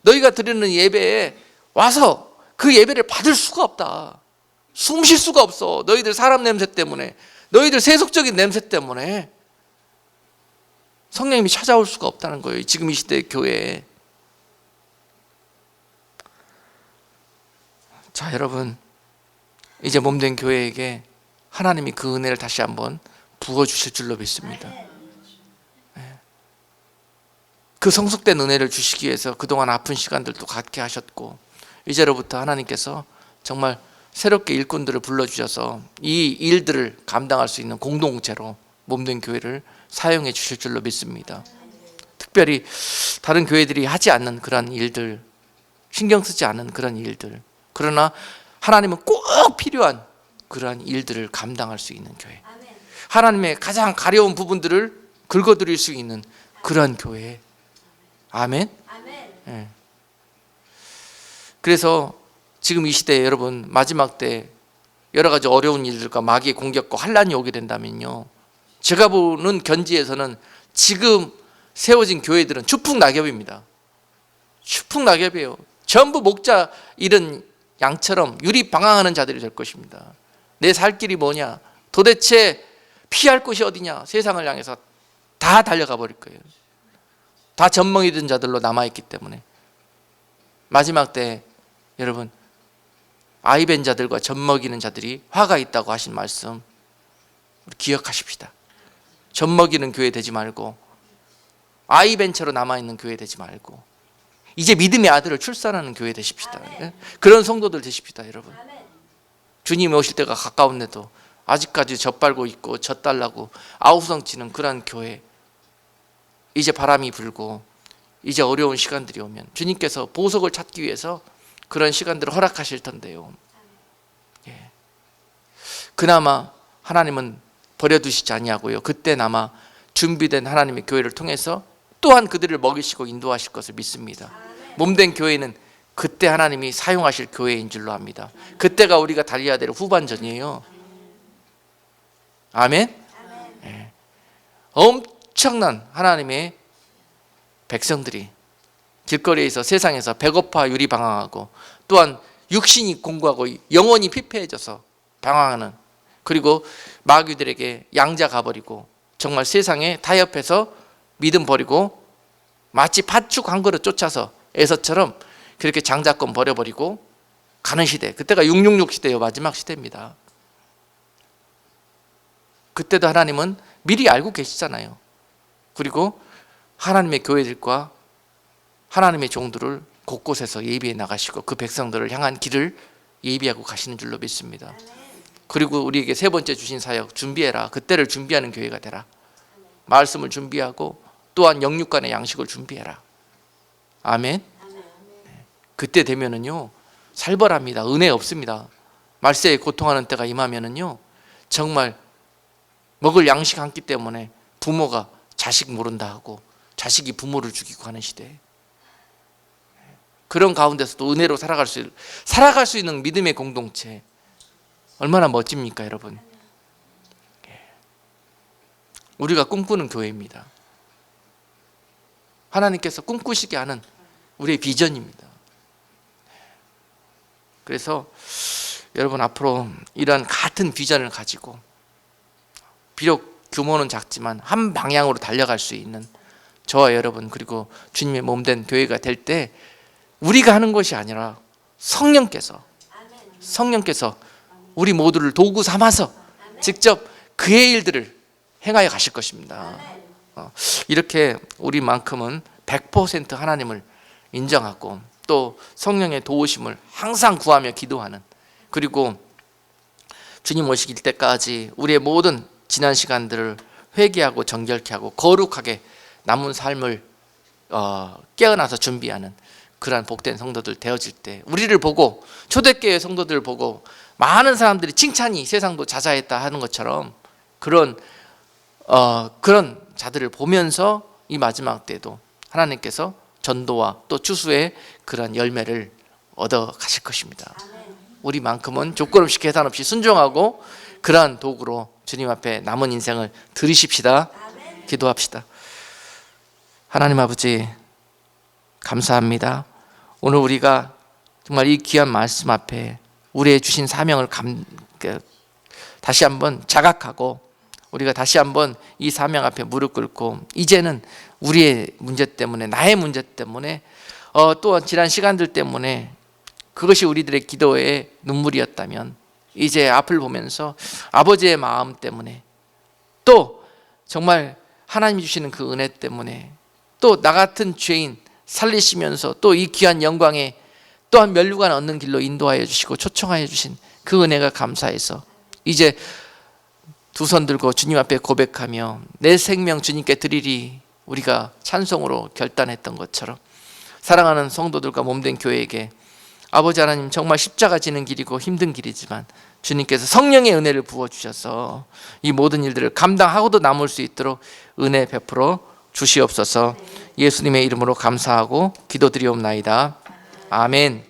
너희가 드리는 예배에 와서 그 예배를 받을 수가 없다. 숨 쉴 수가 없어. 너희들 사람 냄새 때문에, 너희들 세속적인 냄새 때문에 성령님이 찾아올 수가 없다는 거예요. 지금 이 시대의 교회에. 자, 여러분, 이제 몸된 교회에게 하나님이 그 은혜를 다시 한번 부어주실 줄로 믿습니다. 그 성숙된 은혜를 주시기 위해서 그동안 아픈 시간들도 갖게 하셨고, 이제로부터 하나님께서 정말 새롭게 일꾼들을 불러주셔서 이 일들을 감당할 수 있는 공동체로 몸된 교회를 사용해 주실 줄로 믿습니다. 특별히 다른 교회들이 하지 않는 그런 일들, 신경 쓰지 않는 그런 일들, 그러나 하나님은 꼭 필요한 그러한 일들을 감당할 수 있는 교회, 하나님의 가장 가려운 부분들을 긁어드릴 수 있는 그러한 교회. 아멘. 네. 그래서 지금 이 시대에 여러분 마지막 때 여러 가지 어려운 일들과 마귀의 공격과 환란이 오게 된다면요, 제가 보는 견지에서는 지금 세워진 교회들은 추풍낙엽입니다. 추풍낙엽이에요. 전부 목자 잃은 양처럼 유리방황하는 자들이 될 것입니다. 내 살 길이 뭐냐, 도대체 피할 곳이 어디냐, 세상을 향해서 다 달려가 버릴 거예요. 다 젖먹이 든 자들로 남아있기 때문에 마지막 때 여러분 아이벤 자들과 젖먹이는 자들이 화가 있다고 하신 말씀 우리 기억하십시다. 젖먹이는 교회 되지 말고 아이벤처로 남아있는 교회 되지 말고 이제 믿음의 아들을 출산하는 교회 되십시다. 그런 성도들 되십시다. 여러분, 주님이 오실 때가 가까운데도 아직까지 젖발고 있고 젖달라고 아우성치는 그런 교회, 이제 바람이 불고 이제 어려운 시간들이 오면 주님께서 보석을 찾기 위해서 그런 시간들을 허락하실 텐데요, 예. 그나마 하나님은 버려두시지 아니하고요, 그때나마 준비된 하나님의 교회를 통해서 또한 그들을 먹이시고 인도하실 것을 믿습니다. 몸된 교회는 그때 하나님이 사용하실 교회인 줄로 압니다. 그때가 우리가 달려야 될 후반전이에요. 아멘. 예. 엄청난 하나님의 백성들이 길거리에서 세상에서 배고파 유리방황하고 또한 육신이 공고하고 영혼이 피폐해져서 방황하는, 그리고 마귀들에게 양자 가버리고 정말 세상에 타협해서 믿음 버리고 마치 팥죽 한 그릇 쫓아서 에서처럼 그렇게 장자권 버려버리고 가는 시대, 그때가 666 시대요. 마지막 시대입니다. 그때도 하나님은 미리 알고 계시잖아요. 그리고 하나님의 교회들과 하나님의 종들을 곳곳에서 예비해 나가시고 그 백성들을 향한 길을 예비하고 가시는 줄로 믿습니다. 그리고 우리에게 세 번째 주신 사역, 준비해라. 그때를 준비하는 교회가 되라. 말씀을 준비하고 또한 영육간의 양식을 준비해라. 아멘. 그때 되면은요 살벌합니다. 은혜 없습니다. 말세에 고통하는 때가 임하면은요 정말 먹을 양식 한 끼 때문에 부모가 자식 모른다 하고 자식이 부모를 죽이고 하는 시대, 그런 가운데서도 은혜로 살아갈 수 있는 믿음의 공동체, 얼마나 멋집니까 여러분. 우리가 꿈꾸는 교회입니다. 하나님께서 꿈꾸시게 하는 우리의 비전입니다. 그래서 여러분 앞으로 이러한 같은 비전을 가지고 비록 규모는 작지만 한 방향으로 달려갈 수 있는 저와 여러분 그리고 주님의 몸된 교회가 될 때 우리가 하는 것이 아니라 성령께서 우리 모두를 도구 삼아서 직접 그의 일들을 행하여 가실 것입니다. 이렇게 우리만큼은 100% 하나님을 인정하고 또 성령의 도우심을 항상 구하며 기도하는, 그리고 주님 오시길 때까지 우리의 모든 지난 시간들을 회개하고 정결케 하고 거룩하게 남은 삶을 깨어나서 준비하는 그러한 복된 성도들 되어질 때 우리를 보고, 초대교회 성도들을 보고 많은 사람들이 칭찬이 세상도 자자했다 하는 것처럼 그런 자들을 보면서 이 마지막 때도 하나님께서 전도와 또 추수의 그러한 열매를 얻어 가실 것입니다. 우리만큼은 조건 없이 계산 없이 순종하고 그러한 도구로 주님 앞에 남은 인생을 들이십시다. 기도합시다. 하나님 아버지 감사합니다. 오늘 우리가 정말 이 귀한 말씀 앞에 우리의 주신 사명을 다시 한번 자각하고 우리가 다시 한번 이 사명 앞에 무릎 꿇고 이제는 우리의 문제 때문에, 나의 문제 때문에, 또 지난 시간들 때문에 그것이 우리들의 기도의 눈물이었다면 이제 앞을 보면서 아버지의 마음 때문에, 또 정말 하나님이 주시는 그 은혜 때문에, 또 나 같은 죄인 살리시면서 또 이 귀한 영광에 또한 면류관 얻는 길로 인도하여 주시고 초청하여 주신 그 은혜가 감사해서 이제 두 손 들고 주님 앞에 고백하며 내 생명 주님께 드리리 우리가 찬송으로 결단했던 것처럼 사랑하는 성도들과 몸된 교회에게 아버지 하나님, 정말 십자가 지는 길이고 힘든 길이지만 주님께서 성령의 은혜를 부어주셔서 이 모든 일들을 감당하고도 남을 수 있도록 은혜 베풀어 주시옵소서. 예수님의 이름으로 감사하고 기도드리옵나이다. 아멘.